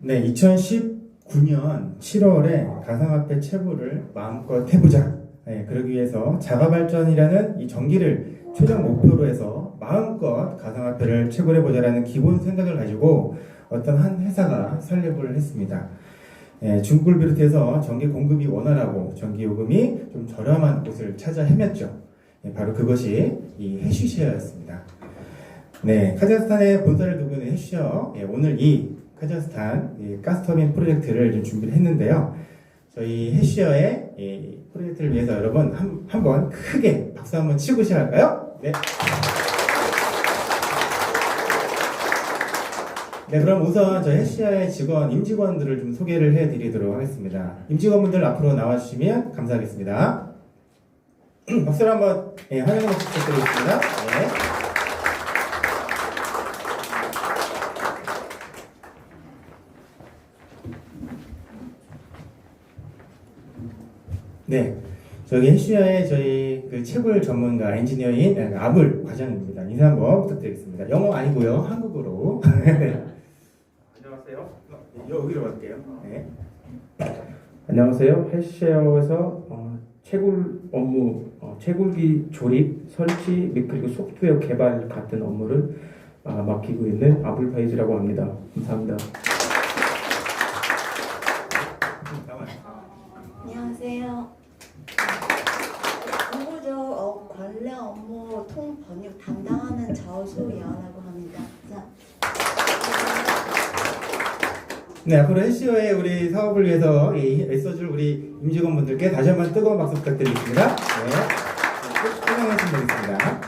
네, 2019년 7월에 가상화폐 채굴을 마음껏 해보자. 네, 그러기 위해서 자가발전이라는 이 전기를 최종 목표로 해서 마음껏 가상화폐를 채굴해보자라는 기본 생각을 가지고 어떤 한 회사가 설립을 했습니다. 중국을 비롯해서 전기 공급이 원활하고 전기 요금이 좀 저렴한 곳을 찾아 헤맸죠. 바로 그것이 이 해쉬쉐어였습니다. 네, 카자흐스탄에 본사를 두고 있는 해쉬쉐어, 오늘 이 카자흐스탄 가스터빈 프로젝트를 좀 준비를 했는데요. 저희 해쉬쉐어의 이 프로젝트를 위해서 여러분 한번 크게 박수 한번 치고 시작할까요? 네. 네, 그럼 우선 저희 해쉬쉐어의 임직원들을 좀 소개를 해드리도록 하겠습니다. 임직원분들 앞으로 나와주시면 감사하겠습니다. 박수를 한번 환영의 박수 부탁드리겠습니다. 네, 저기 해쉬쉐어의 저희 그 채굴 전문가 엔지니어인 아불 과장입니다. 인사 한번 부탁드리겠습니다. 영어 아니고요, 한국어로. 안녕하세요. 여기로 갈게요. 네. 안녕하세요. 해쉬쉐어에서 채굴 업무, 채굴기 조립, 설치 및 그리고 소프트웨어 개발 같은 업무를 맡기고 있는 아불파이즈라고 합니다. 감사합니다. 안녕하세요. 정보적 관련 업무 통번역 담당하는 저수연이라고 합니다. 자. 네, 앞으로 해쉬쉐어의 우리 사업을 위해서 애써줄 우리 임직원분들께 다시 한번 뜨거운 박수 부탁드리겠습니다. 네, 꼭 설명해주시면 되겠습니다.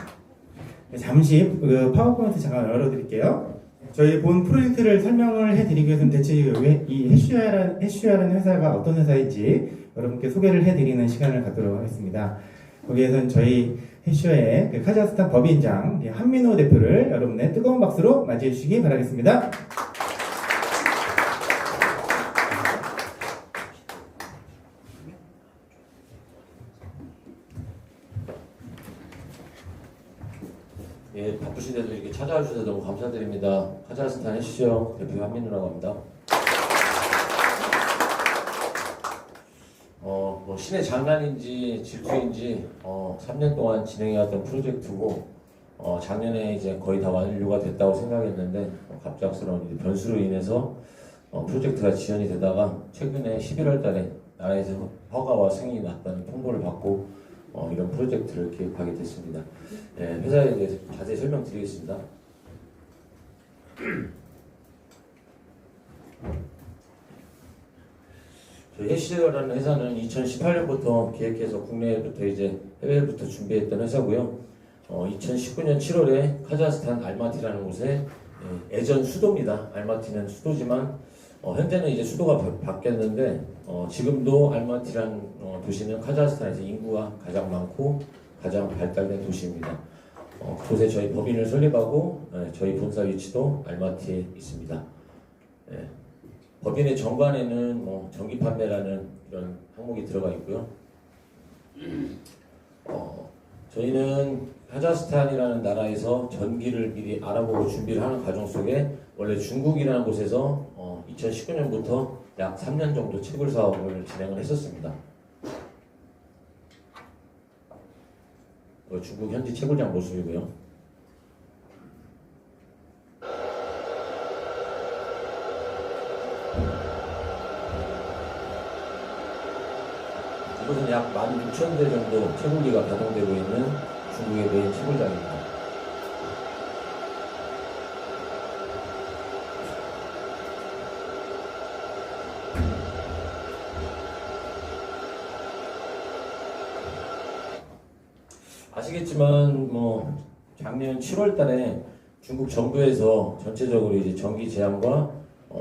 네, 잠시 그 파워포인트 잠깐 열어드릴게요. 저희 본 프로젝트를 설명을 해드리기 위해서는 대체 이 해쉬쉐어라는 회사가 어떤 회사인지 여러분께 소개를 해드리는 시간을 갖도록 하겠습니다. 거기에서는 저희 해쉬쉐어의 그 카자흐스탄 법인장 한민호 대표를 여러분의 뜨거운 박수로 맞이해 주시기 바라겠습니다. 예, 바쁘신데도 이렇게 찾아와 주셔서 너무 감사드립니다. 카자흐스탄 해쉬쉐어 대표 한민우라고 합니다. 뭐 신의 장난인지 질투인지 3년 동안 진행해왔던 프로젝트고 작년에 이제 거의 다 완료가 됐다고 생각했는데 갑작스러운 이제 변수로 인해서 프로젝트가 지연이 되다가 최근에 11월 달에 나라에서 허가와 승인이 났다는 통보를 받고 이런 프로젝트를 기획하게 됐습니다. 회사에 대해서 자세히 설명드리겠습니다. 저희 해쉬쉐어라는 회사는 2018년부터 기획해서 국내부터 이제 해외부터 준비했던 회사고요. 2019년 7월에 카자흐스탄 알마티라는 곳에 예전 수도입니다. 알마티는 수도지만 현재는 이제 수도가 바뀌었는데 지금도 알마티라는 도시는 카자흐스탄에서 인구가 가장 많고 가장 발달된 도시입니다. 그곳에 저희 법인을 설립하고 저희 본사 위치도 알마티에 있습니다. 법인의 정관에는 전기 판매라는 이런 항목이 들어가 있고요. 저희는 카자흐스탄이라는 나라에서 전기를 미리 알아보고 준비를 하는 과정 속에 원래 중국이라는 곳에서 2019년부터 약 3년 정도 채굴 사업을 진행을 했었습니다. 중국 현지 채굴장 모습이고요. 이곳은 약 16,000대 정도 채굴기가 가동되고 있는 중국의 메인 채굴장입니다. 아시겠지만 작년 7월 달에 중국 정부에서 전체적으로 이제 전기 제한과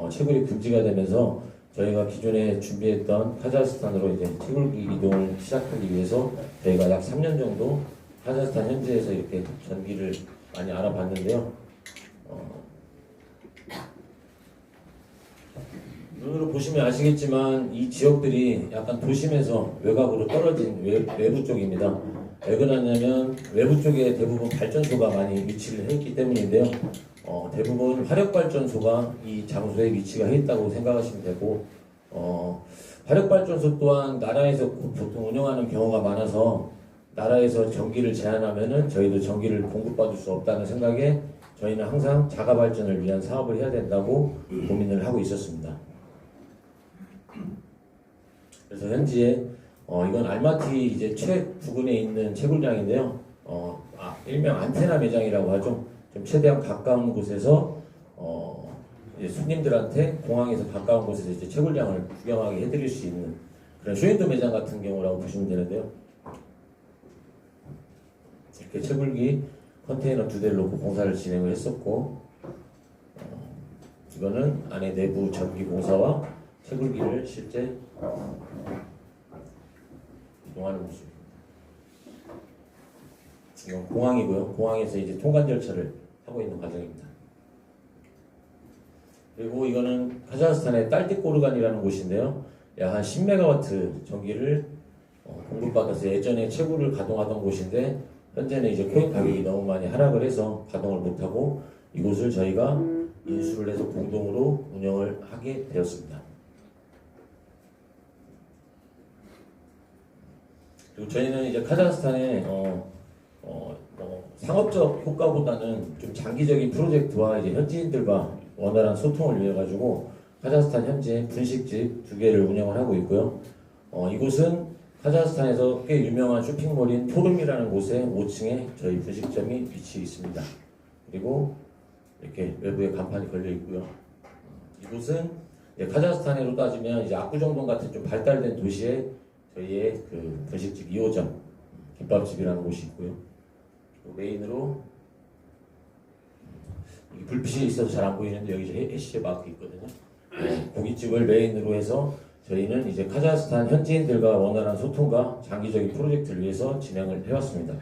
채굴이 금지가 되면서 저희가 기존에 준비했던 카자흐스탄으로 이제 채굴기 이동을 시작하기 위해서 저희가 약 3년 정도 카자흐스탄 현지에서 이렇게 전기를 많이 알아봤는데요. 눈으로 보시면 아시겠지만 이 지역들이 약간 도심에서 외곽으로 떨어진 외부 쪽입니다. 왜 그러냐면 외부 쪽에 대부분 발전소가 많이 위치를 해 있기 때문인데요. 대부분 화력발전소가 이 장소에 위치가 해 있다고 생각하시면 되고, 화력발전소 또한 나라에서 보통 운영하는 경우가 많아서 나라에서 전기를 제한하면은 저희도 전기를 공급받을 수 없다는 생각에 저희는 항상 자가발전을 위한 사업을 해야 된다고 고민을 하고 있었습니다. 그래서 현재 이건 알마티 이제 최부근에 있는 채굴장인데요. 일명 안테나 매장이라고 하죠. 좀 최대한 가까운 곳에서 이제 손님들한테 공항에서 가까운 곳에서 이제 채굴장을 구경하게 해드릴 수 있는 그런 쇼윈도 매장 같은 경우라고 보시면 되는데요. 이렇게 채굴기 컨테이너 2대를 놓고 공사를 진행을 했었고, 이거는 안에 내부 전기 공사와 채굴기를 실제 이동하는 모습입니다. 이건 공항이고요. 공항에서 이제 통관 절차를 하고 있는 과정입니다. 그리고 이거는 카자흐스탄의 딸띠꼬르간이라는 곳인데요. 약 한 10메가와트 전기를 공급받아서 예전에 채굴을 가동하던 곳인데 현재는 이제 코인 가격이 너무 많이 하락을 해서 가동을 못하고 이곳을 저희가 인수를 해서 공동으로 운영을 하게 되었습니다. 그리고 저희는 이제 카자흐스탄에 상업적 효과보다는 좀 장기적인 프로젝트와 이제 현지인들과 원활한 소통을 위해 가지고 카자흐스탄 현지에 분식집 2개를 운영을 하고 있고요. 이곳은 카자흐스탄에서 꽤 유명한 쇼핑몰인 포름이라는 곳에 5층에 저희 분식점이 위치해 있습니다. 그리고 이렇게 외부에 간판이 걸려 있고요. 이곳은 카자흐스탄으로 따지면 이제 압구정동 같은 좀 발달된 도시에 저희의 그 분식집 2호점 김밥집이라는 곳이 있고요. 메인으로 불빛이 있어서 잘 안 보이는데 여기 해시의 마크 있거든요. 고깃집을 메인으로 해서 저희는 이제 카자흐스탄 현지인들과 원활한 소통과 장기적인 프로젝트를 위해서 진행을 해왔습니다.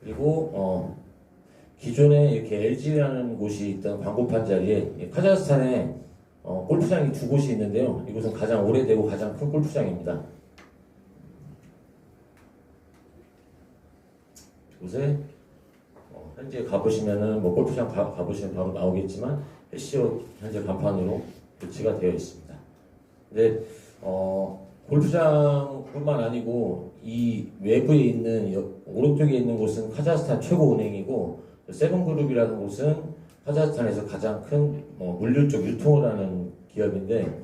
그리고 기존에 이렇게 LG라는 곳이 있던 광고판 자리에 카자흐스탄에 골프장이 2곳이 있는데요. 이곳은 가장 오래되고 가장 큰 골프장입니다. 이곳에 현재 가보시면은 뭐 골프장 가보시면 바로 나오겠지만 해시어 현재 간판으로 배치가 되어 있습니다. 근데 골프장뿐만 아니고 이 외부에 있는 오른쪽에 있는 곳은 카자흐스탄 최고 은행이고 세븐그룹이라는 곳은 카자흐스탄에서 가장 큰 물류 쪽 유통을 하는 기업인데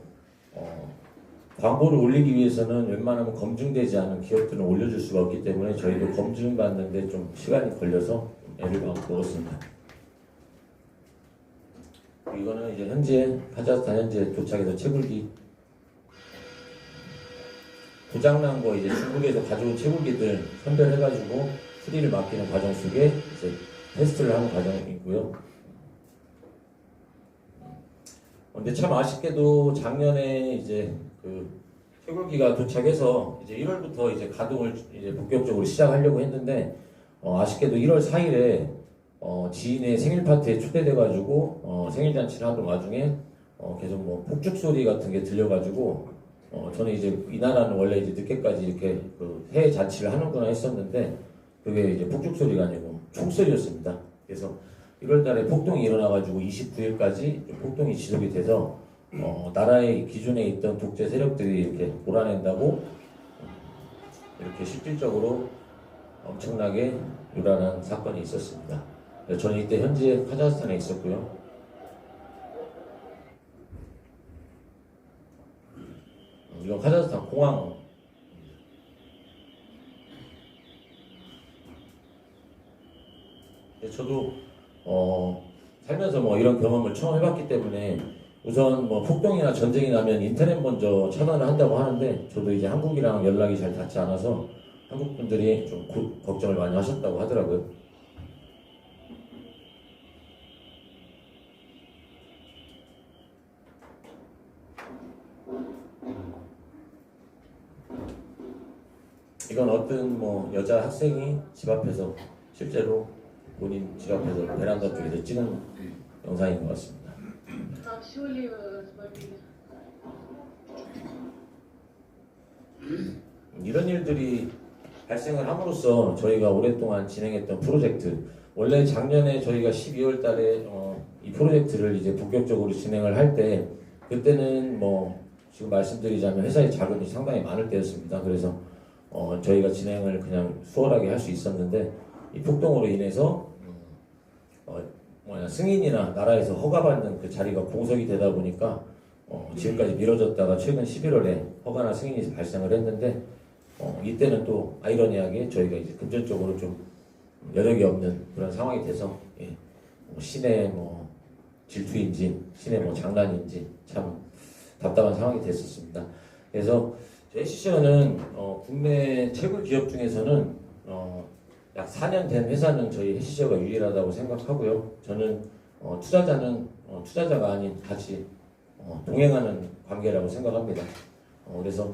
광고를 올리기 위해서는 웬만하면 검증되지 않은 기업들은 올려줄 수가 없기 때문에 저희도 검증받는데 좀 시간이 걸려서 애를 먹었습니다. 이거는 이제 현재 카자흐스탄 현재 도착해서 채굴기 고장난 거 이제 중국에서 가져온 채굴기들 선별해가지고 수리를 맡기는 과정 속에 이제 테스트를 하는 과정이고요. 근데 참 아쉽게도 작년에 이제 그 채굴기가 도착해서 이제 1월부터 이제 가동을 이제 본격적으로 시작하려고 했는데 아쉽게도 1월 4일에 지인의 생일 파티에 초대돼가지고 생일 잔치를 하던 와중에 계속 뭐 폭죽 소리 같은 게 들려가지고 저는 이제 이 나라는 원래 이제 늦게까지 이렇게 그 해외 잔치를 하는구나 했었는데 그게 이제 폭죽 소리가 아니고 총소리였습니다. 그래서 1월달에 폭동이 일어나가지고 29일까지 폭동이 지속이 돼서 나라의 기존에 있던 독재 세력들이 이렇게 몰아낸다고 이렇게 실질적으로 엄청나게 요란한 사건이 있었습니다. 저는 이때 현재 카자흐스탄에 있었고요. 이건 카자흐스탄 공항. 저도 살면서 뭐 이런 경험을 처음 해봤기 때문에 우선 뭐 폭동이나 전쟁이 나면 인터넷 먼저 차단을 한다고 하는데 저도 이제 한국이랑 연락이 잘 닿지 않아서 한국 분들이 좀 걱정을 많이 하셨다고 하더라고요. 이건 어떤 뭐 여자 학생이 집 앞에서 실제로 본인 집 앞에서 베란다 쪽에서 찍은 영상인 것 같습니다. 이런 일들이 발생을 함으로써 저희가 오랫동안 진행했던 프로젝트, 원래 작년에 저희가 12월 달에 이 프로젝트를 이제 본격적으로 진행을 할 때, 그때는 뭐 지금 말씀드리자면 회사의 자금이 상당히 많을 때였습니다. 그래서 저희가 진행을 그냥 수월하게 할 수 있었는데, 이 폭동으로 인해서 승인이나 나라에서 허가받는 그 자리가 공석이 되다 보니까 지금까지 미뤄졌다가 최근 11월에 허가나 승인이 발생을 했는데, 이때는 또 아이러니하게 저희가 이제 금전적으로 좀 여력이 없는 그런 상황이 돼서, 신의 뭐 질투인지 신의 뭐 장난인지 참 답답한 상황이 됐었습니다. 그래서 HC어는 국내 채굴 기업 중에서는 약 4년 된 회사는 저희 HC어가 유일하다고 생각하고요. 저는 투자자가 아닌 같이 동행하는 관계라고 생각합니다. 그래서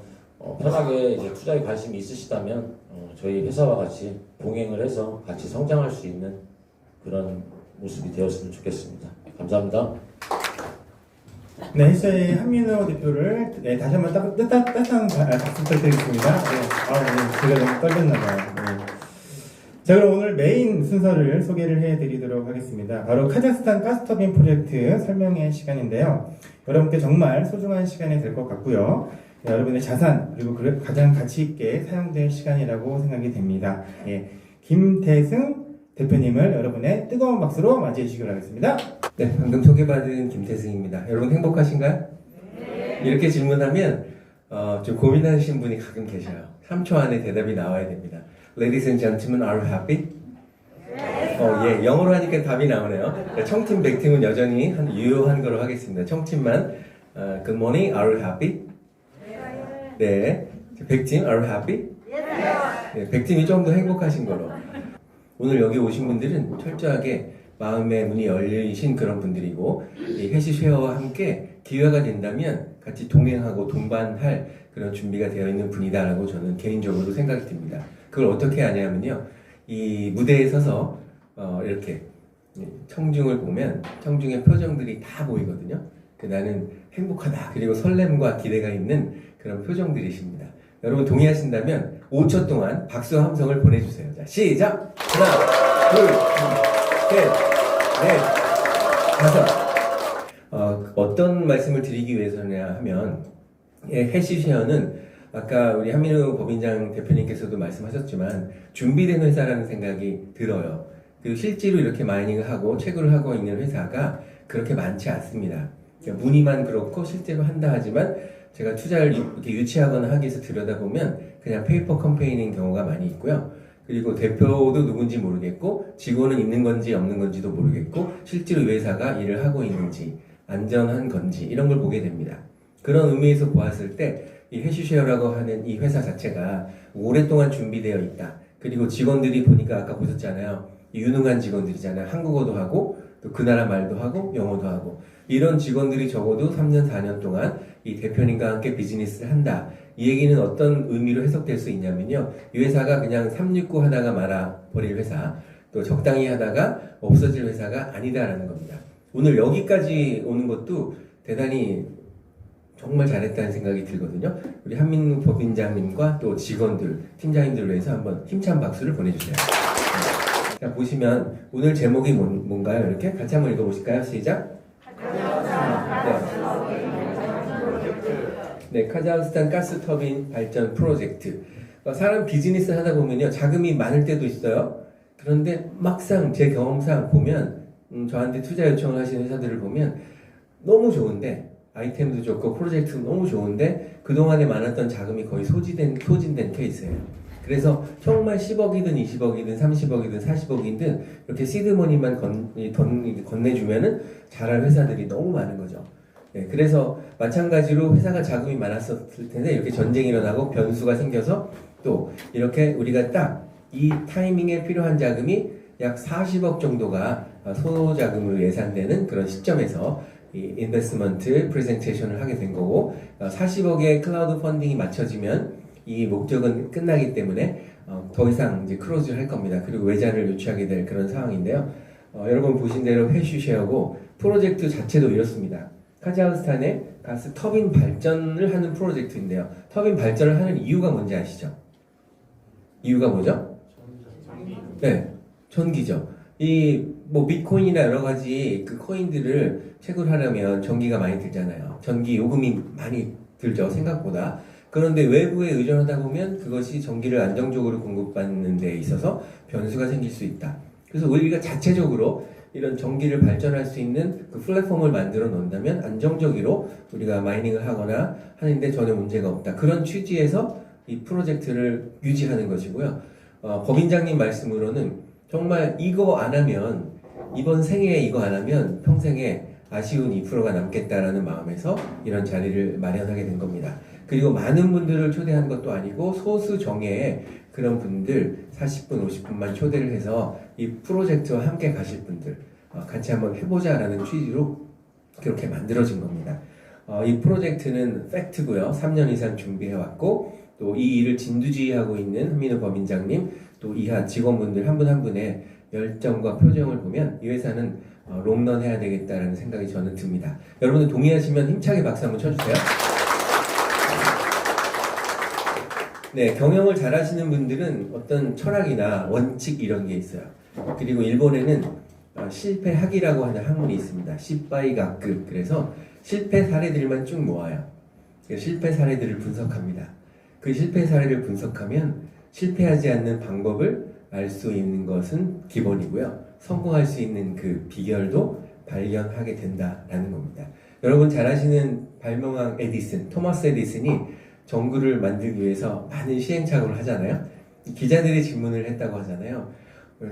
편하게 이제 투자에 관심이 있으시다면 저희 회사와 같이 동행을 해서 같이 성장할 수 있는 그런 모습이 되었으면 좋겠습니다. 감사합니다. 네, HC의 한민호 대표를 다시 한번 따뜻한 박수 부탁드리겠습니다. 네, 제가 너무 떨렸나봐요. 네. 자, 그럼 오늘 메인 순서를 소개를 해드리도록 하겠습니다. 바로 카자흐스탄 가스터빈 프로젝트 설명의 시간인데요. 여러분께 정말 소중한 시간이 될 것 같고요. 네, 여러분의 자산 그리고 가장 가치 있게 사용될 시간이라고 생각이 됩니다. 김태승 대표님을 여러분의 뜨거운 박수로 맞이해 주시기 바라겠습니다. 네, 방금 소개받은 김태승입니다. 여러분 행복하신가요? 네. 이렇게 질문하면 좀 고민하시는 분이 가끔 계셔요. 3초 안에 대답이 나와야 됩니다. Ladies and gentlemen, are you happy? 예, 영어로 하니까 답이 나오네요. 청팀, 백팀은 여전히 유효한 거로 하겠습니다. 청팀만 Good morning, are you happy? 네, 백팀, are you happy? 네, 백팀이 좀 더 행복하신 거로. 오늘 여기 오신 분들은 철저하게 마음의 문이 열리신 그런 분들이고, 이 해시쉐어와 함께 기회가 된다면 같이 동행하고 동반할 그런 준비가 되어 있는 분이다라고 저는 개인적으로 생각이 듭니다. 그걸 어떻게 하냐면요, 이 무대에 서서 이렇게 청중을 보면 청중의 표정들이 다 보이거든요. 나는 행복하다, 그리고 설렘과 기대가 있는 그런 표정들이십니다. 여러분 동의하신다면 5초 동안 박수와 함성을 보내주세요. 자, 시작! 하나, 둘, 셋, 넷, 다섯. 어떤 말씀을 드리기 위해서냐 하면, 해시쉐어는 아까 우리 한민우 법인장 대표님께서도 말씀하셨지만 준비된 회사라는 생각이 들어요. 그리고 실제로 이렇게 마이닝을 하고 채굴을 하고 있는 회사가 그렇게 많지 않습니다. 그러니까 문의만 그렇고 실제로 한다 하지만 제가 투자를 이렇게 유치하거나 하기 위해서 들여다보면 그냥 페이퍼 캠페인인 경우가 많이 있고요. 그리고 대표도 누군지 모르겠고 직원은 있는 건지 없는 건지도 모르겠고 실제로 이 회사가 일을 하고 있는지 안전한 건지 이런 걸 보게 됩니다. 그런 의미에서 보았을 때 이 해시쉐어라고 하는 이 회사 자체가 오랫동안 준비되어 있다. 그리고 직원들이 보니까 아까 보셨잖아요. 유능한 직원들이잖아요. 한국어도 하고 또 그 나라 말도 하고 영어도 하고 이런 직원들이 적어도 3년 4년 동안 이 대표님과 함께 비즈니스를 한다. 이 얘기는 어떤 의미로 해석될 수 있냐면요, 이 회사가 그냥 369 하다가 말아버릴 회사, 또 적당히 하다가 없어질 회사가 아니다라는 겁니다. 오늘 여기까지 오는 것도 대단히 정말 잘했다는 생각이 들거든요. 우리 한민우 법인장님과 또 직원들, 팀장님들을 위해서 한번 힘찬 박수를 보내주세요. 자, 보시면 오늘 제목이 뭔가요? 이렇게 같이 한번 읽어보실까요? 시작! 네, 카자흐스탄 가스터빈 발전 프로젝트. 사람 비즈니스 하다 보면요, 자금이 많을 때도 있어요. 그런데 막상 제 경험상 보면 저한테 투자 요청을 하시는 회사들을 보면 너무 좋은데, 아이템도 좋고 프로젝트도 너무 좋은데 그동안에 많았던 자금이 거의 소진된 케이스예요. 그래서 정말 10억이든 20억이든 30억이든 40억이든 이렇게 시드머니만 건네주면은 잘할 회사들이 너무 많은 거죠. 네, 그래서 마찬가지로 회사가 자금이 많았을 텐데 이렇게 전쟁이 일어나고 변수가 생겨서 또 이렇게 우리가 딱 이 타이밍에 필요한 자금이 약 40억 정도가 소자금으로 예상되는 그런 시점에서 이 인베스트먼트 프레젠테이션을 하게 된 거고, 40억의 클라우드 펀딩이 맞춰지면 이 목적은 끝나기 때문에 더 이상 이제 클로즈를 할 겁니다. 그리고 외자를 유치하게 될 그런 상황인데요. 여러분 보신 대로 해시쉐어고 프로젝트 자체도 이렇습니다. 카자흐스탄의 가스 터빈 발전을 하는 프로젝트인데요. 터빈 발전을 하는 이유가 뭔지 아시죠? 이유가 뭐죠? 네, 전기죠. 이 뭐 비트코인이나 여러 가지 그 코인들을 채굴하려면 전기가 많이 들잖아요. 전기 요금이 많이 들죠, 생각보다. 그런데 외부에 의존하다 보면 그것이 전기를 안정적으로 공급받는 데 있어서 변수가 생길 수 있다. 그래서 우리가 자체적으로 이런 전기를 발전할 수 있는 그 플랫폼을 만들어 놓는다면 안정적으로 우리가 마이닝을 하거나 하는데 전혀 문제가 없다. 그런 취지에서 이 프로젝트를 유지하는 것이고요. 법인장님 말씀으로는 정말 이거 안 하면 이번 생에 이거 안 하면 평생에 아쉬운 2%가 남겠다라는 마음에서 이런 자리를 마련하게 된 겁니다. 그리고 많은 분들을 초대한 것도 아니고 소수 정예의 그런 분들 40분, 50분만 초대를 해서 이 프로젝트와 함께 가실 분들 같이 한번 해보자라는 취지로 그렇게 만들어진 겁니다. 이 프로젝트는 팩트고요. 3년 이상 준비해왔고 또 이 일을 진두지휘하고 있는 한민우 법인장님 또 이하 직원분들 한 분 한 분의 열정과 표정을 보면 이 회사는 롱런 해야 되겠다라는 생각이 저는 듭니다. 여러분들 동의하시면 힘차게 박수 한번 쳐주세요. 네, 경영을 잘 하시는 분들은 어떤 철학이나 원칙 이런 게 있어요. 그리고 일본에는 실패학이라고 하는 학문이 있습니다. 시바이가크. 그래서 실패 사례들만 쭉 모아요. 실패 사례들을 분석합니다. 그 실패 사례를 분석하면 실패하지 않는 방법을 알 수 있는 것은 기본이고요. 성공할 수 있는 그 비결도 발견하게 된다라는 겁니다. 여러분 잘 아시는 발명왕 에디슨, 토마스 에디슨이 전구를 만들기 위해서 많은 시행착오를 하잖아요. 기자들이 질문을 했다고 하잖아요.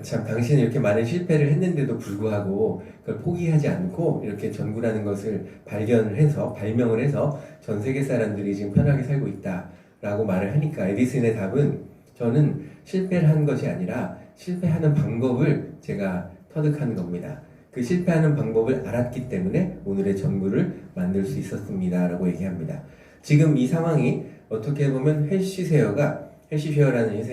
참 당신은 이렇게 많은 실패를 했는데도 불구하고 그걸 포기하지 않고 이렇게 전구라는 것을 발명을 해서 전 세계 사람들이 지금 편하게 살고 있다라고 말을 하니까 에디슨의 답은 저는 실패를 한 것이 아니라 실패하는 방법을 제가 터득하는 겁니다. 그 실패하는 방법을 알았기 때문에 오늘의 전구를 만들 수 있었습니다. 라고 얘기합니다. 지금 이 상황이 어떻게 보면 헬시쉐어라는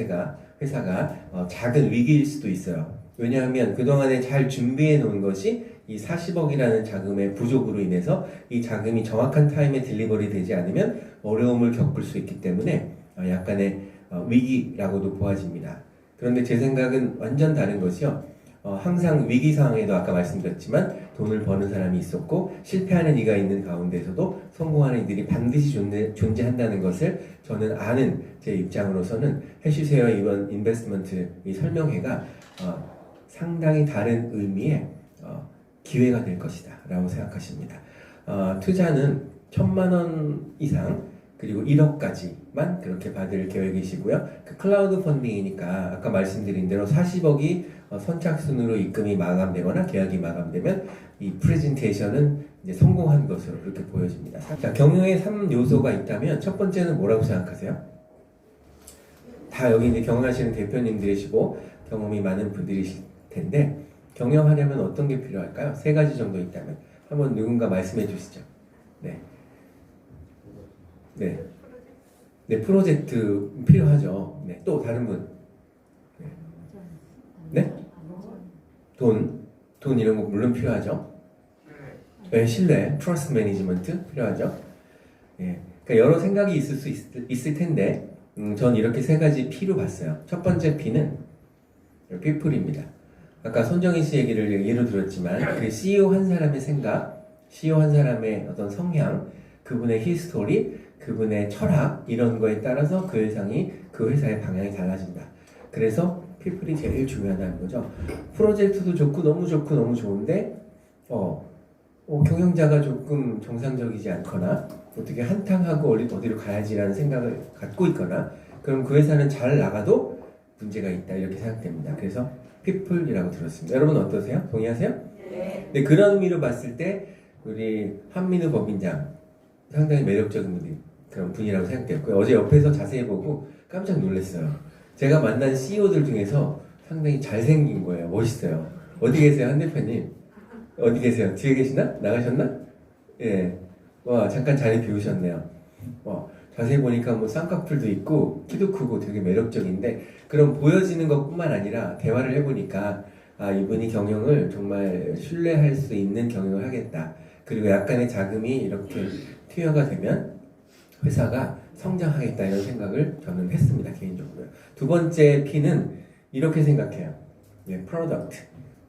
회사가 작은 위기일 수도 있어요. 왜냐하면 그동안에 잘 준비해 놓은 것이 이 40억이라는 자금의 부족으로 인해서 이 자금이 정확한 타임에 딜리버리 되지 않으면 어려움을 겪을 수 있기 때문에 약간의 위기라고도 보아집니다. 그런데 제 생각은 완전 다른 것이요. 항상 위기 상황에도 아까 말씀드렸지만 돈을 버는 사람이 있었고 실패하는 이가 있는 가운데서도 성공하는 이들이 반드시 존재한다는 것을 저는 아는 제 입장으로서는 헬시쉐어 이번 인베스트먼트 이 설명회가 상당히 다른 의미의 기회가 될 것이다 라고 생각하십니다. 투자는 1,000만 원 이상 그리고 1억까지만 그렇게 받을 계획이시고요. 그 클라우드 펀딩이니까 아까 말씀드린 대로 40억이 선착순으로 입금이 마감되거나 계약이 마감되면 이 프레젠테이션은 이제 성공한 것으로 그렇게 보여집니다. 자, 경영에 3요소가 있다면 첫 번째는 뭐라고 생각하세요? 다 여기 이제 경영하시는 대표님들이시고 경험이 많은 분들이실 텐데 경영하려면 어떤 게 필요할까요? 3가지 정도 있다면 한번 누군가 말씀해 주시죠. 네, 프로젝트 필요하죠. 네, 또 다른 분. 네? 돈 이런 거 물론 필요하죠. 네, 신뢰, 트러스트 매니지먼트 필요하죠. 예, 그러니까 여러 생각이 있을 수 있을 텐데, 전 이렇게 3가지 P로 봤어요. 첫 번째 P는 people입니다. 아까 손정희 씨 얘기를 예로 들었지만, 그 CEO 한 사람의 생각, CEO 한 사람의 어떤 성향, 그분의 히스토리, 그분의 철학 이런 거에 따라서 그 회사의 방향이 달라진다. 그래서 피플이 제일 중요하다는 거죠. 프로젝트도 좋고 너무 좋은데 경영자가 조금 정상적이지 않거나 어떻게 한탕하고 어디로 가야지라는 생각을 갖고 있거나 그럼 그 회사는 잘 나가도 문제가 있다 이렇게 생각됩니다. 그래서 피플이라고 들었습니다. 여러분 어떠세요? 동의하세요? 네. 그런 의미로 봤을 때 우리 한민우 법인장 상당히 매력적인 그런 분이라고 생각되었고요. 어제 옆에서 자세히 보고 깜짝 놀랐어요. 제가 만난 CEO들 중에서 상당히 잘생긴 거예요. 멋있어요. 어디 계세요, 한 대표님? 어디 계세요? 뒤에 계시나? 나가셨나? 예. 와, 잠깐 자리 비우셨네요. 자세히 보니까 뭐 쌍꺼풀도 있고 키도 크고 되게 매력적인데 그럼 보여지는 것뿐만 아니라 대화를 해보니까 이분이 경영을 정말 신뢰할 수 있는 경영을 하겠다. 그리고 약간의 자금이 이렇게 투여가 되면 회사가 성장하겠다 이런 생각을 저는 했습니다 개인적으로. 두 번째 P는 이렇게 생각해요. 프로덕트,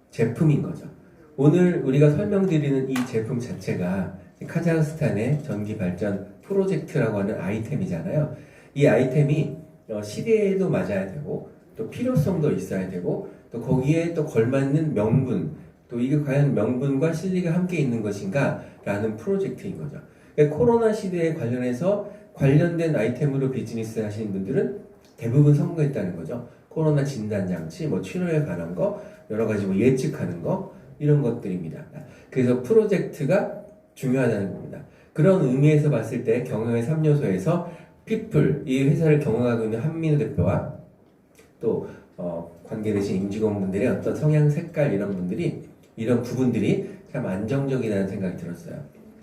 제품인 거죠. 오늘 우리가 설명드리는 이 제품 자체가 카자흐스탄의 전기 발전 프로젝트라고 하는 아이템이잖아요. 이 아이템이 시대에도 맞아야 되고 또 필요성도 있어야 되고 또 거기에 또 걸맞는 명분, 또 이게 과연 명분과 실리가 함께 있는 것인가 라는 프로젝트인 거죠. 그러니까 코로나 시대에 관련해서 관련된 아이템으로 비즈니스 하시는 분들은 대부분 성공했다는 거죠. 코로나 진단장치, 뭐 치료에 관한 거, 여러 가지 뭐 예측하는 거, 이런 것들입니다. 그래서 프로젝트가 중요하다는 겁니다. 그런 의미에서 봤을 때 경영의 3요소에서 people, 이 회사를 경영하고 있는 한민우 대표와 또 관계되신 임직원분들의 어떤 성향, 색깔 이런 분들이 이런 부분들이 참 안정적이라는 생각이 들었어요.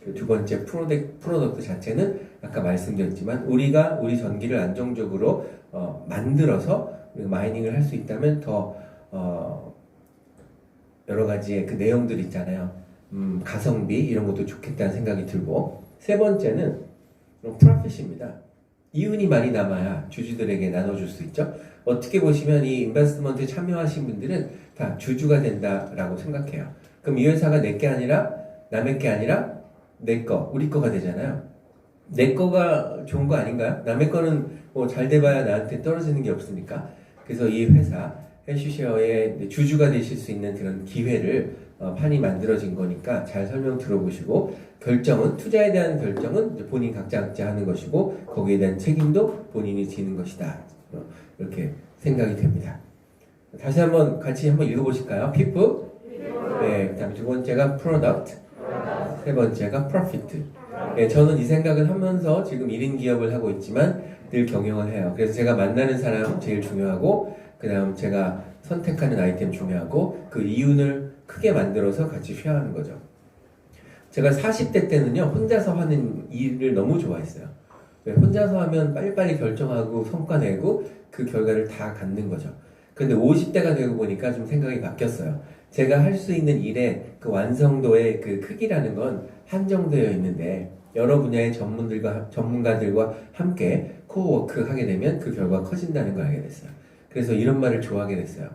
그 두 번째 프로덕트 자체는 아까 말씀드렸지만 우리가 우리 전기를 안정적으로 만들어서 마이닝을 할 수 있다면 더 여러 가지의 그 내용들 있잖아요. 가성비 이런 것도 좋겠다는 생각이 들고 세 번째는 프로핏입니다. 이윤이 많이 남아야 주주들에게 나눠줄 수 있죠. 어떻게 보시면 이 인베스트먼트에 참여하신 분들은 다 주주가 된다라고 생각해요. 그럼 이 회사가 내 게 아니라 남의 게 아니라 내 거, 우리 거가 되잖아요. 내 거가 좋은 거 아닌가요? 남의 거는 뭐 잘 돼봐야 나한테 떨어지는 게 없으니까. 그래서 이 회사 해시쉐어의 주주가 되실 수 있는 그런 기회를 판이 만들어진 거니까 잘 설명 들어보시고 결정은 투자에 대한 결정은 본인 각자 하는 것이고 거기에 대한 책임도 본인이 지는 것이다. 이렇게 생각이 됩니다. 다시 한번 같이 한번 읽어보실까요? people, 네, 그다음 두 번째가 product, 세 번째가 profit. 네, 저는 이 생각을 하면서 지금 1인 기업을 하고 있지만 늘 경영을 해요. 그래서 제가 만나는 사람 제일 중요하고 그 다음 제가 선택하는 아이템 중요하고 그 이윤을 크게 만들어서 같이 쉐어하는 거죠. 제가 40대 때는요 혼자서 하는 일을 너무 좋아했어요. 혼자서 하면 빨리빨리 결정하고 성과 내고 그 결과를 다 갖는 거죠. 근데 50대가 되고 보니까 좀 생각이 바뀌었어요. 제가 할 수 있는 일의 그 완성도의 그 크기라는 건 한정되어 있는데 여러 분야의 전문가들과 함께 코워크 하게 되면 그 결과가 커진다는 걸 알게 됐어요. 그래서 이런 말을 좋아하게 됐어요.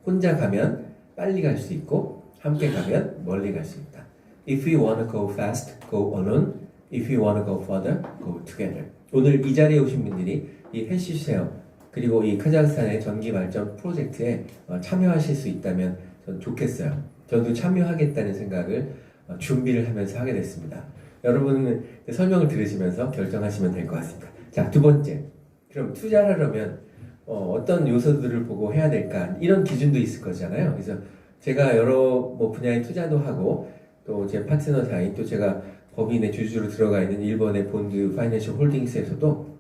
혼자 가면 빨리 갈 수 있고 함께 가면 멀리 갈 수 있다. If you wanna go fast, go alone. If you wanna go further, go together. 오늘 이 자리에 오신 분들이 이 해시쉐어 그리고 이 카자흐스탄의 전기 발전 프로젝트에 참여하실 수 있다면 전 좋겠어요. 저도 참여하겠다는 생각을 준비를 하면서 하게 됐습니다. 여러분은 설명을 들으시면서 결정하시면 될 것 같습니다. 자, 두 번째. 그럼 투자를 하려면 어떤 요소들을 보고 해야 될까? 이런 기준도 있을 거잖아요. 그래서 제가 여러 분야의 투자도 하고 또 제 파트너 사이 또 제가 법인의 주주로 들어가 있는 일본의 본드 파이낸셜 홀딩스에서도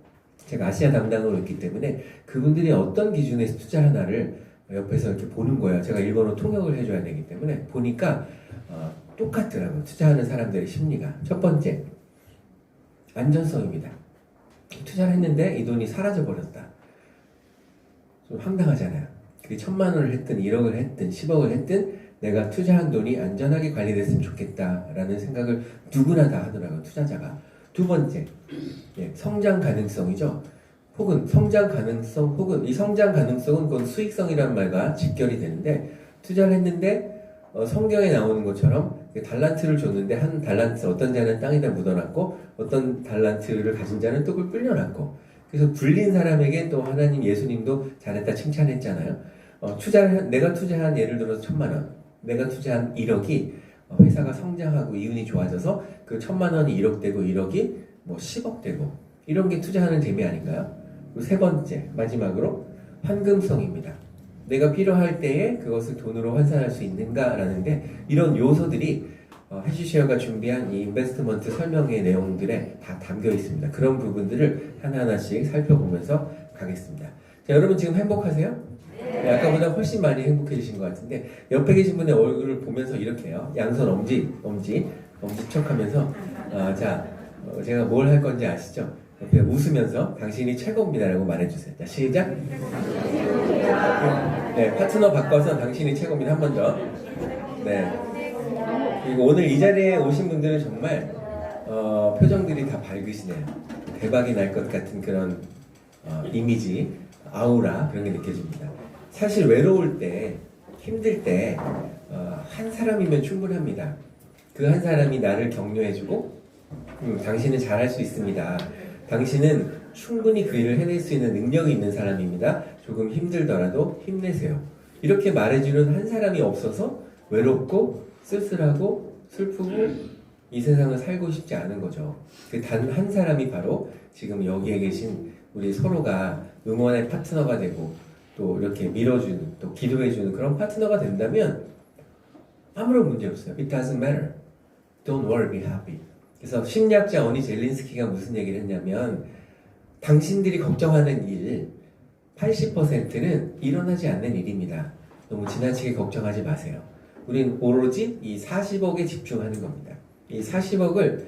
제가 아시아 담당으로 있기 때문에 그분들이 어떤 기준에서 투자하나를 옆에서 이렇게 보는 거예요. 제가 일본어 통역을 해줘야 되기 때문에 보니까 똑같더라고요. 투자하는 사람들의 심리가. 첫 번째, 안전성입니다. 투자를 했는데 이 돈이 사라져 버렸다. 좀 황당하잖아요. 그게 1,000만 원을 했든 1억을 했든 10억을 했든 내가 투자한 돈이 안전하게 관리됐으면 좋겠다라는 생각을 누구나 다 하더라고요. 투자자가. 두 번째, 성장 가능성이죠. 혹은 성장 가능성 혹은 이 성장 가능성은 그건 수익성이라는 말과 직결이 되는데 투자를 했는데 성경에 나오는 것처럼 달란트를 줬는데 한 달란트 어떤 자는 땅에다 묻어놨고 어떤 달란트를 가진 자는 또 그걸 불려놨고 그래서 불린 사람에게 또 하나님 예수님도 잘했다 칭찬했잖아요. 내가 투자한 예를 들어서 1,000만 원 내가 투자한 1억이 회사가 성장하고 이윤이 좋아져서 그 1,000만 원이 1억 되고 1억이 뭐 10억 되고 이런 게 투자하는 재미 아닌가요? 그리고 세 번째 마지막으로 환금성입니다. 내가 필요할 때에 그것을 돈으로 환산할 수 있는가라는데 이런 요소들이 해시쉐어가 준비한 이 인베스트먼트 설명의 내용들에 다 담겨 있습니다. 그런 부분들을 하나하나씩 살펴보면서 가겠습니다. 자, 여러분 지금 행복하세요? 네, 아까보다 훨씬 많이 행복해지신 것 같은데 옆에 계신 분의 얼굴을 보면서 이렇게 해요. 양손 엄지척 하면서 제가 뭘 할 건지 아시죠? 옆에 웃으면서 당신이 최고입니다라고 말해주세요. 자, 시작! 네, 파트너 바꿔서 당신이 최고입니다. 한 번 더. 네. 그리고 오늘 이 자리에 오신 분들은 정말 표정들이 다 밝으시네요. 대박이 날 것 같은 그런 이미지, 아우라 그런 게 느껴집니다. 사실 외로울 때, 힘들 때 한 사람이면 충분합니다. 그 한 사람이 나를 격려해주고 당신은 잘할 수 있습니다. 당신은 충분히 그 일을 해낼 수 있는 능력이 있는 사람입니다. 조금 힘들더라도 힘내세요. 이렇게 말해주는 한 사람이 없어서 외롭고 쓸쓸하고 슬프고 이 세상을 살고 싶지 않은 거죠. 그 단 한 사람이 바로 지금 여기에 계신 우리 서로가 응원의 파트너가 되고 또 이렇게 밀어주는 또 기도해주는 그런 파트너가 된다면 아무런 문제 없어요. It doesn't matter. Don't worry, be happy. 그래서 심리학자 어니 젤린스키가 무슨 얘기를 했냐면 당신들이 걱정하는 일 80%는 일어나지 않는 일입니다. 너무 지나치게 걱정하지 마세요. 우린 오로지 이 40억에 집중하는 겁니다. 이 40억을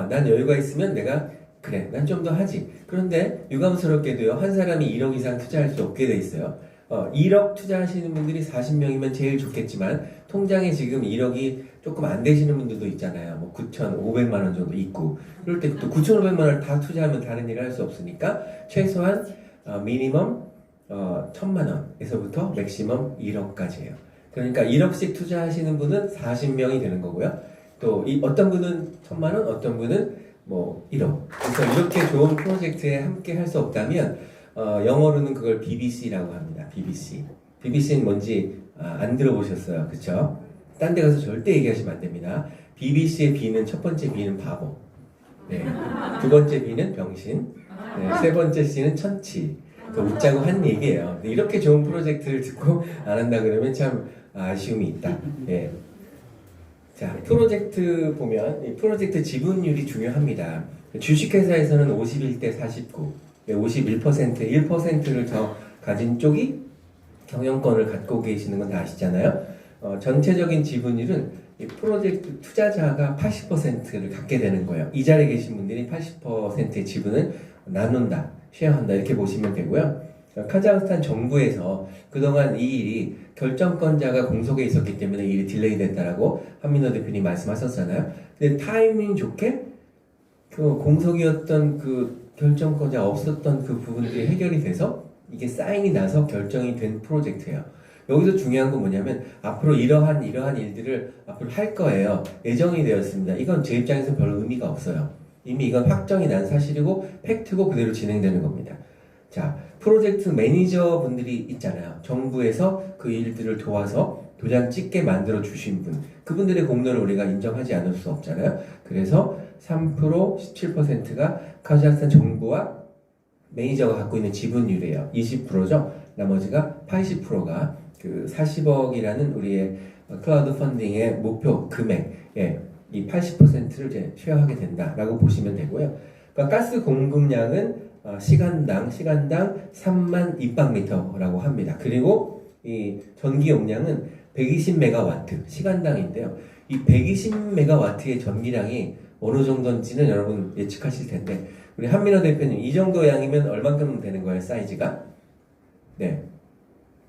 난 여유가 있으면 내가 그래 난 좀 더 하지. 그런데 유감스럽게도요 한 사람이 1억 이상 투자할 수 없게 돼 있어요. 1억 투자하시는 분들이 40명이면 제일 좋겠지만 통장에 지금 1억이 조금 안 되시는 분들도 있잖아요. 뭐 9,500만 원 정도 있고 그럴 때 또 9,500만 원을 다 투자하면 다른 일을 할 수 없으니까 최소한 미니멈 1,000만 원에서부터 맥시멈 1억까지예요. 그러니까 1억씩 투자하시는 분은 40명이 되는 거고요. 또 어떤 분은 1,000만 원, 어떤 분은 뭐 1억. 그래서 이렇게 좋은 프로젝트에 함께 할 수 없다면 영어로는 그걸 BBC라고 합니다. BBC. BBC는 뭔지 안 들어보셨어요. 그쵸? 딴 데 가서 절대 얘기하시면 안 됩니다. BBC의 B는 첫 번째 B는 바보. 네. 두 번째 B는 병신. 네. 세 번째 C는 천치. 웃자고 한 얘기예요. 이렇게 좋은 프로젝트를 듣고 안 한다 그러면 참 아쉬움이 있다. 예. 자, 프로젝트 보면 이 프로젝트 지분율이 중요합니다. 주식회사에서는 51대 49, 51%, 1%를 더 가진 쪽이 경영권을 갖고 계시는 건 다 아시잖아요. 전체적인 지분율은 이 프로젝트 투자자가 80%를 갖게 되는 거예요. 이 자리에 계신 분들이 80%의 지분을 나눈다, 쉐어한다 이렇게 보시면 되고요. 카자흐스탄 정부에서 그동안 이 일이 결정권자가 공석에 있었기 때문에 이 일이 딜레이 됐다라고 한민호 대표님 말씀하셨잖아요. 근데 타이밍 좋게 그 공석이었던 그 결정권자 없었던 그 부분들이 해결이 돼서 이게 사인이 나서 결정이 된 프로젝트예요. 여기서 중요한 건 뭐냐면 앞으로 이러한 일들을 앞으로 할 거예요. 예정이 되었습니다. 이건 제 입장에서 별 의미가 없어요. 이미 이건 확정이 난 사실이고 팩트고 그대로 진행되는 겁니다. 자, 프로젝트 매니저 분들이 있잖아요. 정부에서 그 일들을 도와서 도장 찍게 만들어 주신 분. 그분들의 공로를 우리가 인정하지 않을 수 없잖아요. 그래서 3%, 17%가 카자흐스탄 정부와 매니저가 갖고 있는 지분율이에요. 20%죠. 나머지가 80%가 그 40억이라는 우리의 클라우드 펀딩의 목표 금액, 이 80%를 이제 쉐어하게 된다라고 보시면 되고요. 그러니까 가스 공급량은 시간당 3만 입방미터라고 합니다. 그리고 이 전기 용량은 120메가와트 시간당인데요. 이 120메가와트의 전기량이 어느 정도인지는 여러분 예측하실 텐데 우리 한민호 대표님 이 정도 양이면 얼만큼 되는 거예요? 사이즈가? 네.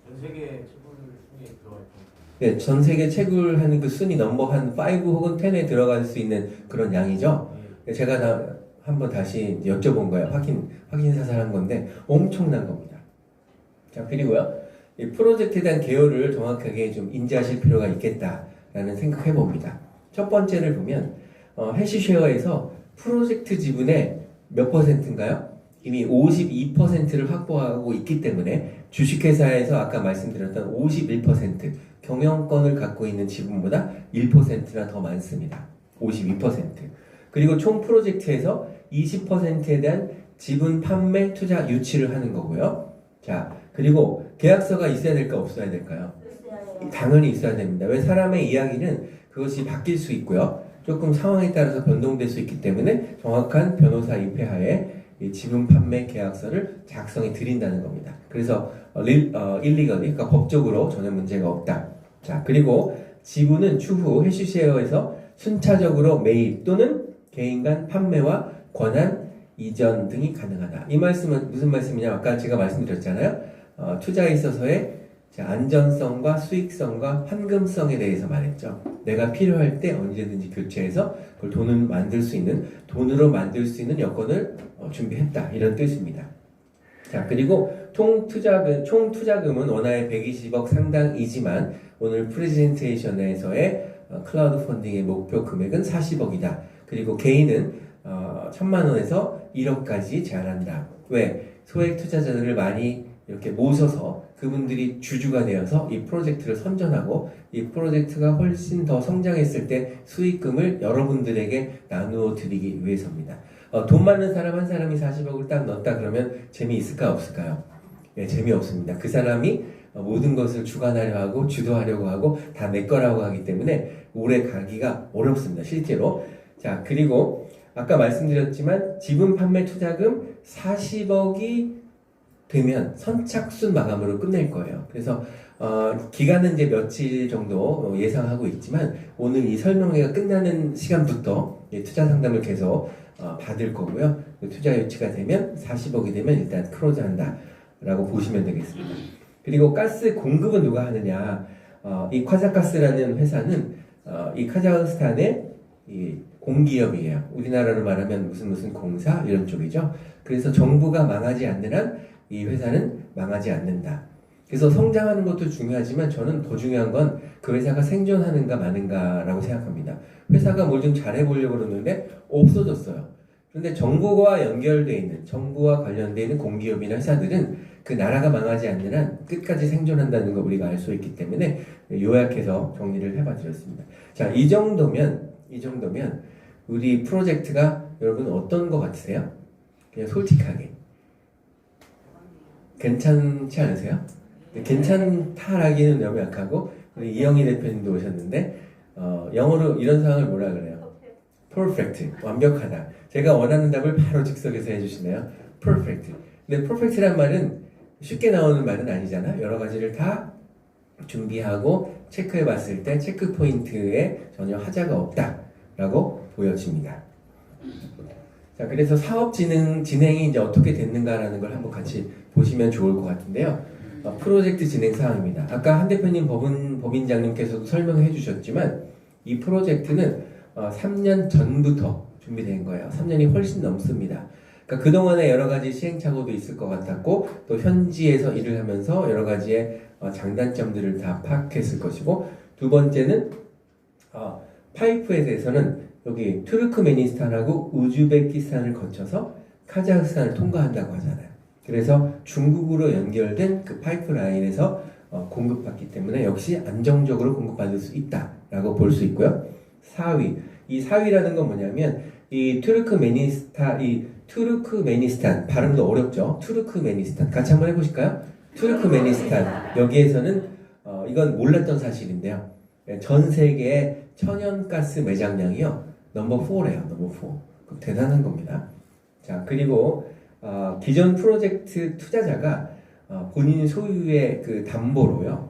전 세계 채굴 순위에 들어갈 거. 네, 전 세계 채굴하는 그 순위 넘버 한 5 혹은 10에 들어갈 수 있는 그런 양이죠. 제가 한번 다시 여쭤본 거예요. 확인 사살한 건데 엄청난 겁니다. 자, 그리고요. 이 프로젝트에 대한 개요를 정확하게 좀 인지하실 필요가 있겠다라는 생각해 봅니다. 첫 번째를 보면 해시쉐어에서 프로젝트 지분의 몇 %인가요? 이미 52%를 확보하고 있기 때문에 주식회사에서 아까 말씀드렸던 51% 경영권을 갖고 있는 지분보다 1%나 더 많습니다. 52%. 그리고 총 프로젝트에서 20%에 대한 지분 판매 투자 유치를 하는 거고요. 자, 그리고 계약서가 있어야 될까 없어야 될까요? 당연히 있어야 됩니다. 왜 사람의 이야기는 그것이 바뀔 수 있고요. 조금 상황에 따라서 변동될 수 있기 때문에 정확한 변호사 입회하에 이 지분 판매 계약서를 작성해 드린다는 겁니다. 그래서 일리걸리, 그러니까 법적으로 전혀 문제가 없다. 자, 그리고 지분은 추후 해시쉐어에서 순차적으로 매입 또는 개인 간 판매와 권한 이전 등이 가능하다. 이 말씀은 무슨 말씀이냐? 아까 제가 말씀드렸잖아요. 투자에 있어서의 자, 안전성과 수익성과 환금성에 대해서 말했죠. 내가 필요할 때 언제든지 교체해서 그걸 돈으로 만들 수 있는 여건을 준비했다. 이런 뜻입니다. 자, 그리고 총 투자금은 원화의 120억 상당이지만 오늘 프레젠테이션에서의 클라우드 펀딩의 목표 금액은 40억이다. 그리고 개인은 1,000만 원에서 1억까지 제한한다. 왜? 소액 투자자들을 많이 이렇게 모셔서 그분들이 주주가 되어서 이 프로젝트를 선전하고 이 프로젝트가 훨씬 더 성장했을 때 수익금을 여러분들에게 나누어 드리기 위해서입니다. 돈 많은 사람 한 사람이 40억을 딱 넣었다 그러면 재미있을까 없을까요? 네, 재미없습니다. 그 사람이 모든 것을 주관하려 하고 주도하려고 하고 다 내 거라고 하기 때문에 오래 가기가 어렵습니다. 실제로. 자, 그리고 아까 말씀드렸지만 지분 판매 투자금 40억이 되면 선착순 마감으로 끝낼 거예요. 그래서 기간은 이제 며칠 정도 예상하고 있지만 오늘 이 설명회가 끝나는 시간부터 투자 상담을 계속 받을 거고요. 투자 유치가 되면 40억이 되면 일단 클로즈한다 라고 보시면 되겠습니다. 그리고 가스 공급은 누가 하느냐? 이 카자카스라는 회사는 이 카자흐스탄의 이 공기업이에요. 우리나라로 말하면 무슨 공사 이런 쪽이죠. 그래서 정부가 망하지 않는 한 이 회사는 망하지 않는다. 그래서 성장하는 것도 중요하지만 저는 더 중요한 건 그 회사가 생존하는가 마는가라고 생각합니다. 회사가 뭘 좀 잘해보려고 그러는데 없어졌어요. 그런데 정부와 연결되어 있는, 정부와 관련되어 있는 공기업이나 회사들은 그 나라가 망하지 않는 한 끝까지 생존한다는 걸 우리가 알 수 있기 때문에 요약해서 정리를 해봐 드렸습니다. 자, 이 정도면 우리 프로젝트가 여러분 어떤 것 같으세요? 그냥 솔직하게. 괜찮지 않으세요? 괜찮다라기는 너무 약하고 우리 이영희 대표님도 오셨는데 영어로 이런 상황을 뭐라 그래요? Perfect, 완벽하다. 제가 원하는 답을 바로 즉석에서 해주시네요. Perfect. 근데 perfect란 말은 쉽게 나오는 말은 아니잖아. 여러 가지를 다 준비하고 체크해 봤을 때 체크 포인트에 전혀 하자가 없다라고 보여집니다. 자, 그래서 사업 진행이 이제 어떻게 됐는가라는 걸 한번 같이 보시면 좋을 것 같은데요. 프로젝트 진행 사항입니다. 아까 한 대표님 법인장님께서도 설명해 주셨지만 이 프로젝트는 3년 전부터 준비된 거예요. 3년이 훨씬 넘습니다. 그러니까 그동안에 여러 가지 시행착오도 있을 것 같았고 또 현지에서 일을 하면서 여러 가지의 장단점들을 다 파악했을 것이고 두 번째는 파이프에 대해서는 여기 투르크메니스탄하고 우즈베키스탄을 거쳐서 카자흐스탄을 통과한다고 하잖아요. 그래서 중국으로 연결된 그 파이프라인에서 공급받기 때문에 역시 안정적으로 공급받을 수 있다라고 볼 수 있고요. 4위. 이 4위라는 건 뭐냐면 이 투르크메니스탄 발음도 어렵죠. 투르크메니스탄 같이 한번 해보실까요? 투르크메니스탄 여기에서는 이건 몰랐던 사실인데요. 전 세계의 천연가스 매장량이요 넘버 4래요. 넘버 4. 대단한 겁니다. 자, 그리고 기존 프로젝트 투자자가 본인 소유의 그 담보로요.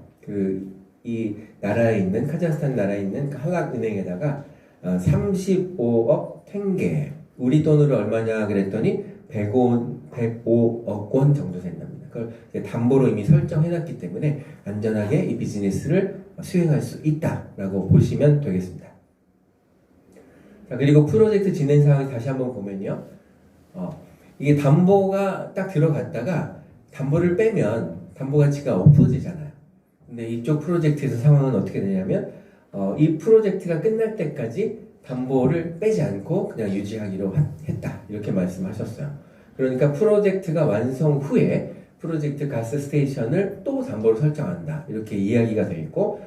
이 나라에 있는 카자흐스탄 나라에 있는 한락은행에다가 35억 탱게 우리 돈으로 얼마냐 그랬더니 105억 원 정도 된답니다. 그걸 담보로 이미 설정해놨기 때문에 안전하게 이 비즈니스를 수행할 수 있다라고 보시면 되겠습니다. 자, 그리고 프로젝트 진행 사항을 다시 한번 보면요. 이게 담보가 딱 들어갔다가 담보를 빼면 담보 가치가 없어지잖아요. 근데 이쪽 프로젝트에서 상황은 어떻게 되냐면 이 프로젝트가 끝날 때까지 담보를 빼지 않고 그냥 유지하기로 했다. 이렇게 말씀하셨어요. 그러니까 프로젝트가 완성 후에 프로젝트 가스 스테이션을 또 담보로 설정한다. 이렇게 이야기가 되어 있고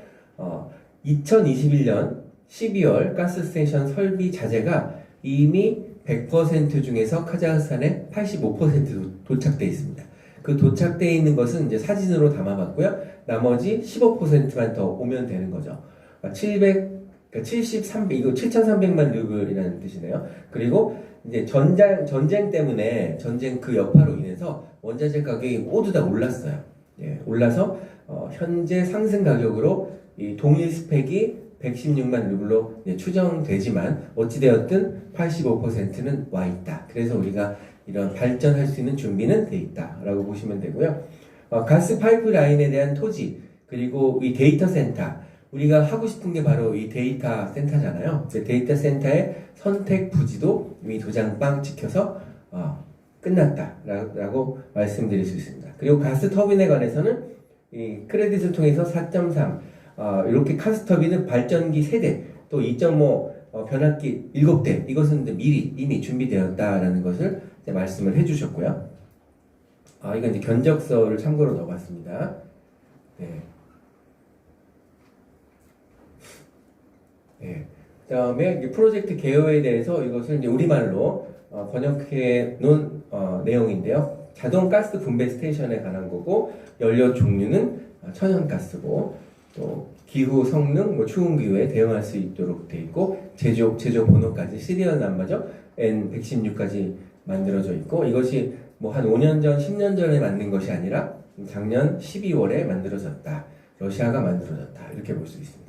2021년 12월 가스 스테이션 설비 자재가 이미 100% 중에서 카자흐스탄에 85% 도착되어 있습니다. 그 도착되어 있는 것은 이제 사진으로 담아봤고요. 나머지 15%만 더 오면 되는 거죠. 7,300만 루블이라는 뜻이네요. 그리고 이제 전쟁 때문에 전쟁 그 여파로 인해서 원자재 가격이 모두 다 올랐어요. 예, 올라서 현재 상승 가격으로 이 동일 스펙이 116만 루블로 추정되지만 어찌되었든 85%는 와 있다. 그래서 우리가 이런 발전할 수 있는 준비는 돼 있다라고 보시면 되고요. 가스 파이프라인에 대한 토지 그리고 이 데이터 센터, 우리가 하고 싶은 게 바로 이 데이터 센터잖아요. 데이터 센터의 선택 부지도 이미 도장 빵 찍혀서 끝났다라고 말씀드릴 수 있습니다. 그리고 가스 터빈에 관해서는 이 크레딧을 통해서 4.3 이렇게 가스 터빈은 발전기 세대 또 2.5 변압기 7대 이것은 이제 미리 이미 준비되었다라는 것을 이제 말씀을 해주셨고요. 이건 이제 견적서를 참고로 넣어봤습니다. 네. 네. 그다음에 이제 프로젝트 개요에 대해서 이것을 이제 우리말로 번역해 놓은 내용인데요. 자동 가스 분배 스테이션에 관한 거고 연료 종류는 천연가스고 또 기후 성능, 추운 기후에 대응할 수 있도록 되어 있고 제조 번호까지 시리얼 넘버죠. N116까지 만들어져 있고 이것이 뭐 한 5년 전, 10년 전에 만든 것이 아니라 작년 12월에 만들어졌다. 러시아가 만들어졌다. 이렇게 볼 수 있습니다.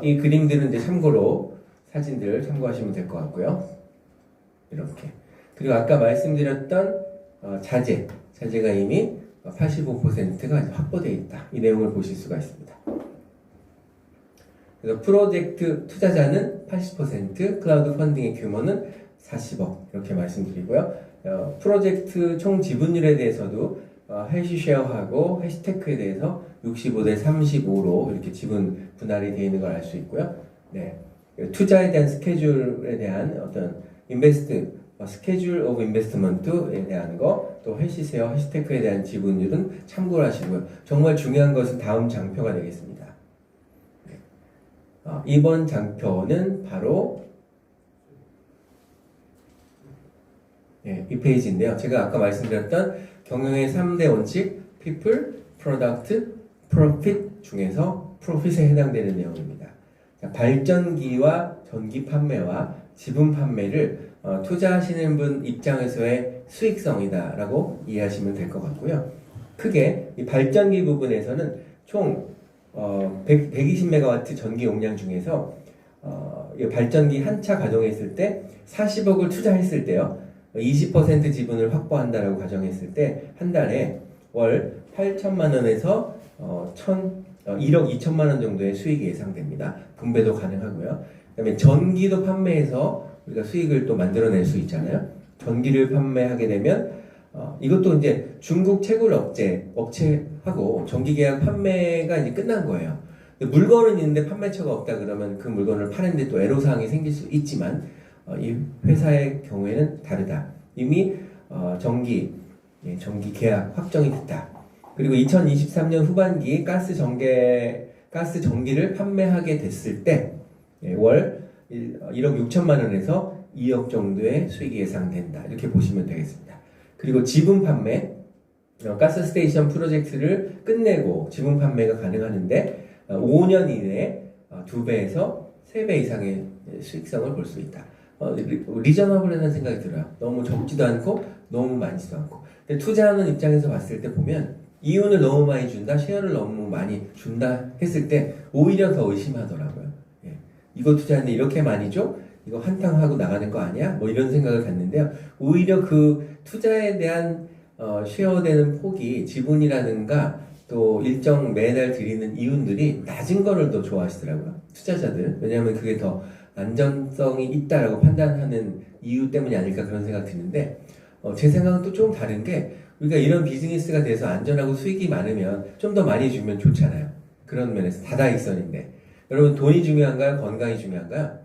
이 그림들은 이제 참고로 사진들 참고하시면 될 것 같고요. 이렇게. 그리고 아까 말씀드렸던 자재가 이미 85%가 확보되어 있다. 이 내용을 보실 수가 있습니다. 그래서 프로젝트 투자자는 80%, 클라우드 펀딩의 규모는 40억 이렇게 말씀드리고요. 프로젝트 총 지분율에 대해서도 해시쉐어하고 해시테크에 대해서 65대 35로 이렇게 지분 분할이 되어 있는 걸 알 수 있고요. 네. 투자에 대한 스케줄에 대한 어떤 스케줄 오브 인베스트먼트에 대한 거, 또 해시쉐어, 해시테크에 대한 지분율은 참고를 하시고요. 정말 중요한 것은 다음 장표가 되겠습니다. 네. 이번 장표는 바로 이 페이지인데요. 제가 아까 말씀드렸던 경영의 3대 원칙, People, Product, Profit 중에서 Profit에 해당되는 내용입니다. 자, 발전기와 전기 판매와 지분 판매를 투자하시는 분 입장에서의 수익성이다라고 이해하시면 될 것 같고요. 크게 이 발전기 부분에서는 총 120메가와트 전기 용량 중에서 이 발전기 한 차 가동했을 때 40억을 투자했을 때요. 20% 지분을 확보한다라고 가정했을 때 한 달에 월 8천만 원에서 1억 2천만 원 정도의 수익이 예상됩니다. 분배도 가능하고요. 그다음에 전기도 판매해서 우리가 수익을 또 만들어낼 수 있잖아요. 전기를 판매하게 되면 이것도 이제 중국 채굴 업체하고 전기 계약 판매가 이제 끝난 거예요. 물건은 있는데 판매처가 없다 그러면 그 물건을 파는데 또 애로사항이 생길 수 있지만 이 회사의 경우에는 다르다. 이미 전기 계약 확정이 됐다. 그리고 2023년 후반기 가스 전기를 판매하게 됐을 때 월 1억 6천만 원에서 2억 정도의 수익이 예상된다. 이렇게 보시면 되겠습니다. 그리고 지분 판매, 가스 스테이션 프로젝트를 끝내고 지분 판매가 가능하는데 5년 이내에 2배에서 3배 이상의 수익성을 볼 수 있다. 리저너블하다는 생각이 들어요. 너무 적지도 않고 너무 많지도 않고. 근데 투자하는 입장에서 봤을 때 보면 이윤을 너무 많이 준다, 쉐어를 너무 많이 준다 했을 때 오히려 더 의심하더라고요. 이거 투자했는데 이렇게 많이 줘? 이거 한탕하고 나가는 거 아니야? 뭐 이런 생각을 갖는데요. 오히려 그 투자에 대한 쉐어되는 폭이 지분이라든가 또 일정 매달 드리는 이윤들이 낮은 거를 더 좋아하시더라고요. 투자자들. 왜냐하면 그게 더 안전성이 있다라고 판단하는 이유 때문이 아닐까 그런 생각 드는데 제 생각은 또 좀 다른 게 우리가 이런 비즈니스가 돼서 안전하고 수익이 많으면 좀 더 많이 주면 좋잖아요. 그런 면에서 다다익선인데 여러분 돈이 중요한가요? 건강이 중요한가요?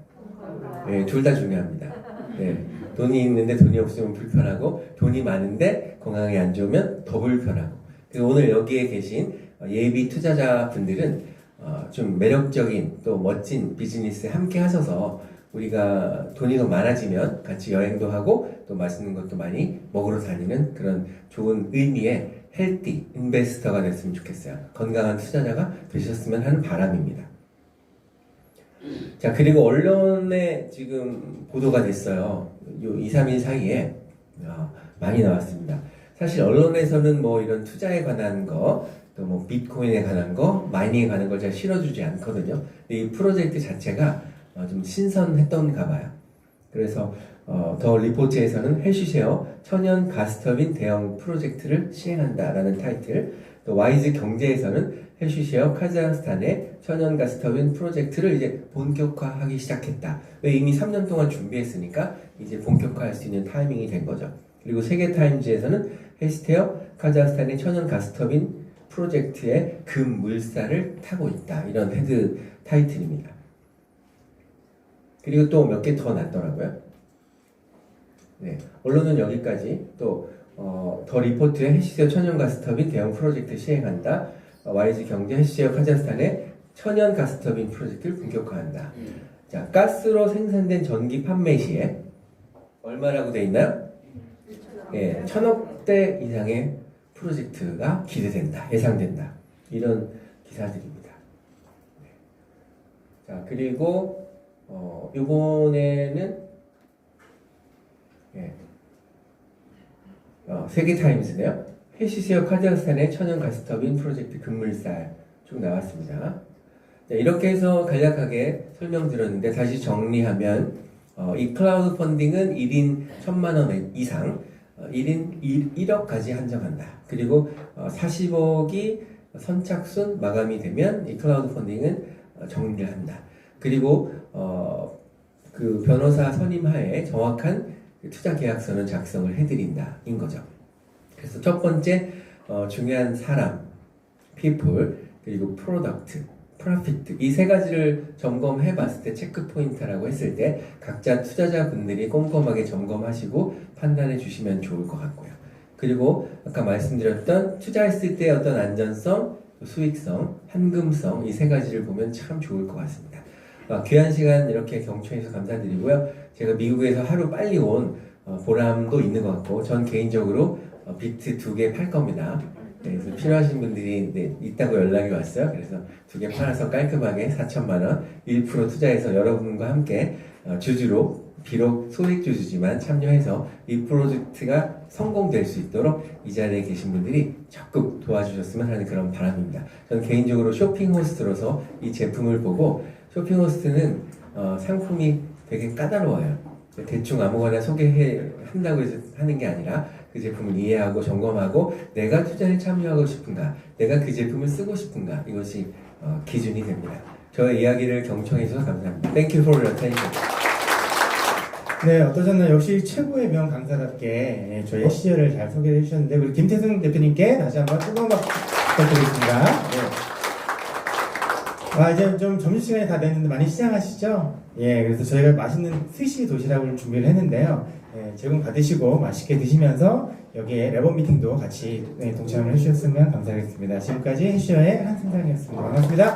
네, 둘 다 중요합니다. 네, 돈이 있는데 돈이 없으면 불편하고 돈이 많은데 건강이 안 좋으면 더 불편하고 그래서 오늘 여기에 계신 예비 투자자분들은 좀 매력적인 또 멋진 비즈니스에 함께 하셔서 우리가 돈이 더 많아지면 같이 여행도 하고 또 맛있는 것도 많이 먹으러 다니는 그런 좋은 의미의 헬티 인베스터가 됐으면 좋겠어요. 건강한 투자자가 되셨으면 하는 바람입니다. 자, 그리고 언론에 지금 보도가 됐어요. 요 2, 3일 사이에 많이 나왔습니다. 사실 언론에서는 뭐 이런 투자에 관한 거, 또 뭐 비트코인에 관한 거, 마이닝에 관한 걸 잘 실어주지 않거든요. 근데 이 프로젝트 자체가 좀 신선했던가 봐요. 그래서 더 리포트에서는 해시쉐어 천연 가스터빈 대형 프로젝트를 시행한다라는 타이틀, 또 와이즈 경제에서는 헬시쉐어 카자흐스탄의 천연 가스터빈 프로젝트를 이제 본격화하기 시작했다. 왜 이미 3년 동안 준비했으니까 이제 본격화할 수 있는 타이밍이 된 거죠. 그리고 세계타임즈에서는 헬시테어 카자흐스탄의 천연 가스터빈 프로젝트의 금물살을 타고 있다. 이런 헤드 타이틀입니다. 그리고 또 몇 개 더 났더라고요. 네, 언론은 여기까지 또 더 리포트에 헬시쉐어 천연 가스터빈 대형 프로젝트 시행한다. 와이즈 경제 헬시쉐어 카자흐스탄의 천연 가스터빈 프로젝트를 본격화한다. 자, 가스로 생산된 전기 판매 시에 얼마라고 돼 있나요? 예, 1000억대 이상의 프로젝트가 기대된다, 예상된다. 이런 기사들입니다. 네. 자, 그리고 이번에는 예, 세계타임스네요. 헬시쉐어 카자흐스탄의 천연 가스터빈 프로젝트 금물살 쭉 나왔습니다. 자, 이렇게 해서 간략하게 설명드렸는데 다시 정리하면 이 클라우드 펀딩은 1인 1000만 원 이상 1인 1억까지 한정한다. 그리고 40억이 선착순 마감이 되면 이 클라우드 펀딩은 정리를 한다. 그리고 그 변호사 선임하에 정확한 투자 계약서는 작성을 해드린다 인 거죠. 그래서 첫 번째 중요한 사람, people, 그리고 프로덕트, 프로피트 이 세 가지를 점검해 봤을 때 체크 포인트라고 했을 때 각자 투자자분들이 꼼꼼하게 점검하시고 판단해 주시면 좋을 것 같고요. 그리고 아까 말씀드렸던 투자했을 때 어떤 안전성, 수익성, 현금성 이 세 가지를 보면 참 좋을 것 같습니다. 귀한 시간 이렇게 경청해서 감사드리고요. 제가 미국에서 하루 빨리 온 보람도 있는 것 같고 전 개인적으로 비트 2개 팔 겁니다. 네, 그래서 필요하신 분들이 있다고 연락이 왔어요. 그래서 2개 팔아서 깔끔하게 4천만 원 1% 투자해서 여러분과 함께 주주로 비록 소액주주지만 참여해서 이 프로젝트가 성공될 수 있도록 이 자리에 계신 분들이 적극 도와주셨으면 하는 그런 바람입니다. 저는 개인적으로 쇼핑 호스트로서 이 제품을 보고 쇼핑 호스트는 상품이 되게 까다로워요. 대충 아무거나 소개한다고 해서 하는 게 아니라 그 제품을 이해하고 점검하고 내가 투자에 참여하고 싶은가, 내가 그 제품을 쓰고 싶은가 이것이 기준이 됩니다. 저의 이야기를 경청해 주셔서 감사합니다. Thank you for your attention. 네, 어떠셨나요? 역시 최고의 명 강사답게 저희 헬시쉐어를 잘 소개해 주셨는데 우리 김태승 대표님께 다시 한번 뜨거운 박수 부탁드리겠습니다. 네. 이제 좀 점심시간이 다 됐는데 많이 시장하시죠? 예, 그래서 저희가 맛있는 스시 도시락을 준비를 했는데요. 예, 제공 받으시고 맛있게 드시면서 여기에 레본 미팅도 같이 동참을 해주셨으면 감사하겠습니다. 지금까지 헬시쉐어의 한승장이었습니다. 반갑습니다.